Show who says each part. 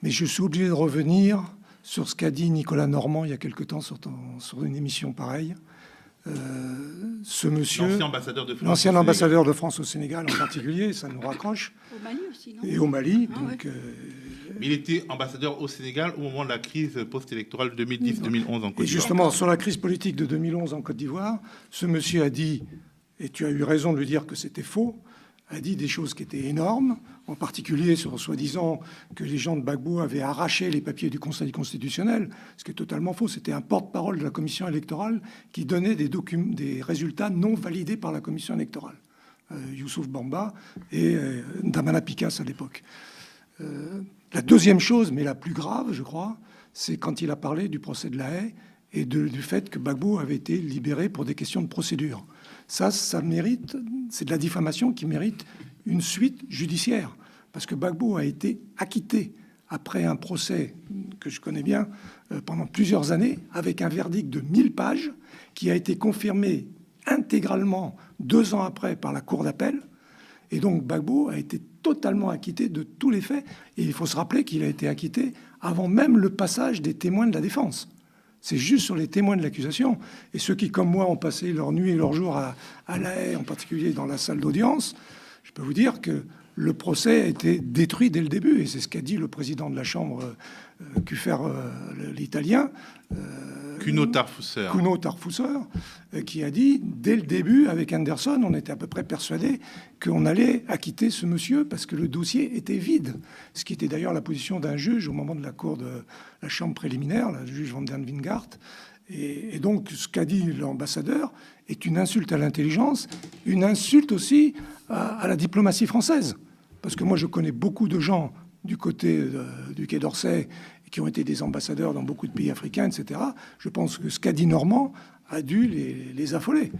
Speaker 1: Mais je suis obligé de revenir sur ce qu'a dit Nicolas Normand il y a quelque temps sur une émission pareille. Ce monsieur, l'ancien ambassadeur de France au Sénégal en particulier, ça nous raccroche.
Speaker 2: Au Mali aussi, non?
Speaker 1: Et au Mali.
Speaker 2: Ah,
Speaker 1: donc,
Speaker 2: ouais.
Speaker 3: Mais il était ambassadeur au Sénégal au moment de la crise post-électorale de 2010-2011 en Côte d'Ivoire.
Speaker 1: Et justement, sur la crise politique de 2011 en Côte d'Ivoire, ce monsieur a dit, et tu as eu raison de lui dire que c'était faux, a dit des choses qui étaient énormes, en particulier sur soi-disant que les gens de Gbagbo avaient arraché les papiers du Conseil constitutionnel, ce qui est totalement faux. C'était un porte-parole de la commission électorale qui donnait des résultats non validés par la commission électorale. Youssouf Bamba et Damana Picasse à l'époque. La deuxième chose, mais la plus grave, je crois, c'est quand il a parlé du procès de La Haye et du fait que Gbagbo avait été libéré pour des questions de procédure. Ça mérite, c'est de la diffamation qui mérite une suite judiciaire. Parce que Gbagbo a été acquitté après un procès que je connais bien pendant plusieurs années, avec un verdict de 1000 pages qui a été confirmé intégralement 2 ans après par la Cour d'appel. Et donc Gbagbo a été totalement acquitté de tous les faits. Et il faut se rappeler qu'il a été acquitté avant même le passage des témoins de la défense. C'est juste sur les témoins de l'accusation. Et ceux qui, comme moi, ont passé leur nuit et leur jour à La Haye, en particulier dans la salle d'audience, je peux vous dire que le procès a été détruit dès le début. Et c'est ce qu'a dit le président de la Chambre, l'italien,
Speaker 3: Cuno Tarfusser,
Speaker 1: qui a dit, dès le début, avec Anderson, on était à peu près persuadé qu'on allait acquitter ce monsieur parce que le dossier était vide. Ce qui était d'ailleurs la position d'un juge au moment de la cour de la chambre préliminaire, le juge Van den Wingart. Et donc, ce qu'a dit l'ambassadeur est une insulte à l'intelligence, une insulte aussi à la diplomatie française. Parce que moi, je connais beaucoup de gens du côté du Quai d'Orsay qui ont été des ambassadeurs dans beaucoup de pays africains, etc. Je pense que ce qu'a dit Normand a dû les affoler.